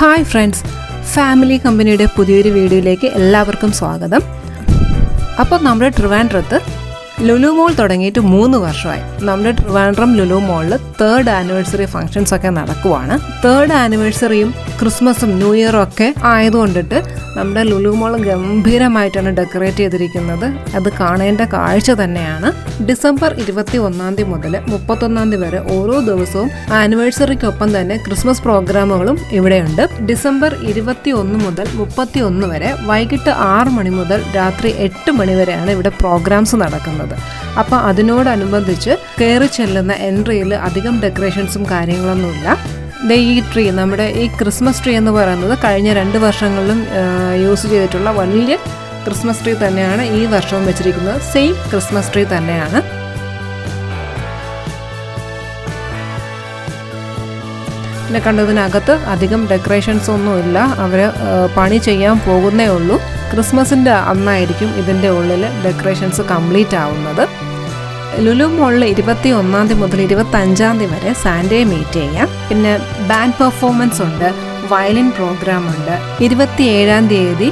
Hi friends, family കമ്പനിയുടെ പുതിയൊരു വീഡിയോയിലേക്ക് എല്ലാവർക്കും സ്വാഗതം. അപ്പോൾ നമ്മുടെ ട്രിവാൻഡ്രത്ത് ലുലു മോൾ തുടങ്ങിയിട്ട് 3 വർഷമായി. നമ്മുടെ ട്രിവാൻഡ്രം ലുലു മോളിൽ 3rd ആനിവേഴ്സറി ഫംഗ്ഷൻസ് ഒക്കെ നടക്കുവാണ്. 3rd ആനിവേഴ്സറിയും ക്രിസ്മസും ന്യൂ ഇയറും ഒക്കെ ആയതുകൊണ്ടിട്ട് നമ്മുടെ ലുലു മോൾ ഗംഭീരമായിട്ടാണ് ഡെക്കറേറ്റ് ചെയ്തിരിക്കുന്നത്. അത് കാണേണ്ട കാഴ്ച തന്നെയാണ്. ഡിസംബർ 21 മുതൽ 31 വരെ ഓരോ ദിവസവും ആനിവേഴ്സറിക്കൊപ്പം തന്നെ ക്രിസ്മസ് പ്രോഗ്രാമുകളും ഇവിടെയുണ്ട്. ഡിസംബർ 21 മുതൽ 31 വരെ വൈകിട്ട് 6 മണി മുതൽ രാത്രി 8 മണി വരെയാണ് ഇവിടെ പ്രോഗ്രാംസ് നടക്കുന്നത്. അപ്പോൾ അതിനോടനുബന്ധിച്ച് കയറി ചെല്ലുന്ന എൻട്രിയിൽ അധികം ഡെക്കറേഷൻസും കാര്യങ്ങളൊന്നുമില്ല. ഈ ട്രീ, നമ്മുടെ ഈ ക്രിസ്മസ് ട്രീ എന്ന് പറയുന്നത് കഴിഞ്ഞ 2 വർഷങ്ങളിലും യൂസ് ചെയ്തിട്ടുള്ള വലിയ ക്രിസ്മസ് ട്രീ തന്നെയാണ് ഈ വർഷവും വെച്ചിരിക്കുന്നത്. സെയിം ക്രിസ്മസ് ട്രീ തന്നെയാണ്. പിന്നെ കണ്ടതിനകത്ത് അധികം ഡെക്കറേഷൻസ് ഒന്നുമില്ല. അവർ പണി ചെയ്യാൻ പോകുന്നേ ഉള്ളൂ. ക്രിസ്മസിൻ്റെ അന്നായിരിക്കും ഇതിൻ്റെ ഉള്ളിൽ ഡെക്കറേഷൻസ് കംപ്ലീറ്റ് ആവുന്നത്. ലുലു മോളിൽ 21 മുതൽ 25 വരെ സാൻഡേ മീറ്റ് ചെയ്യാം. പിന്നെ ബാൻഡ് പെർഫോമൻസ് ഉണ്ട്, വയലിൻ പ്രോഗ്രാം ഉണ്ട്. 27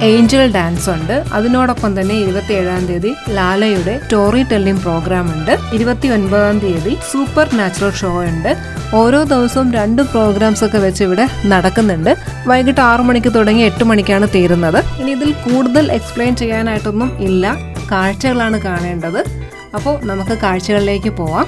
ഏഞ്ചൽ ഡാൻസ് ഉണ്ട്. അതിനോടൊപ്പം തന്നെ 27 ലാലയുടെ സ്റ്റോറി ടെല്ലിംഗ് പ്രോഗ്രാം ഉണ്ട്. 29 സൂപ്പർ നാച്ചുറൽ ഷോ ഉണ്ട്. ഓരോ ദിവസവും 2 പ്രോഗ്രാംസ് ഒക്കെ വെച്ച് ഇവിടെ നടക്കുന്നുണ്ട്. വൈകിട്ട് 6 മണിക്ക് തുടങ്ങി 8 മണിക്കാണ് തീരുന്നത്. ഇനി ഇതിൽ കൂടുതൽ എക്സ്പ്ലെയിൻ ചെയ്യാനായിട്ടൊന്നും ഇല്ല, കാഴ്ചകളാണ് കാണേണ്ടത്. അപ്പോൾ നമുക്ക് കാഴ്ചകളിലേക്ക് പോവാം.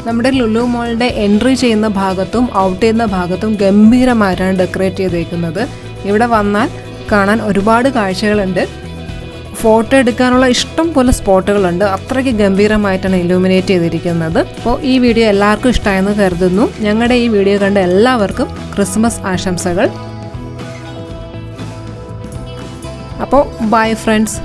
നമ്മുടെ ലുലു മോളിൻ്റെ എൻട്രി ചെയ്യുന്ന ഭാഗത്തും ഔട്ട് ചെയ്യുന്ന ഭാഗത്തും ഗംഭീരമായിട്ടാണ് ഡെക്കറേറ്റ് ചെയ്തേക്കുന്നത്. ഇവിടെ വന്നാൽ കാണാൻ ഒരുപാട് കാഴ്ചകളുണ്ട്. ഫോട്ടോ എടുക്കാനുള്ള ഇഷ്ടം പോലെ സ്പോട്ടുകളുണ്ട്. അത്രയ്ക്ക് ഗംഭീരമായിട്ടാണ് ഇലൂമിനേറ്റ് ചെയ്തിരിക്കുന്നത്. അപ്പോൾ ഈ വീഡിയോ എല്ലാവർക്കും ഇഷ്ടമായെന്ന് കരുതുന്നു. ഞങ്ങളുടെ ഈ വീഡിയോ കണ്ട എല്ലാവർക്കും ക്രിസ്മസ് ആശംസകൾ. അപ്പോൾ ബൈ ഫ്രണ്ട്സ്.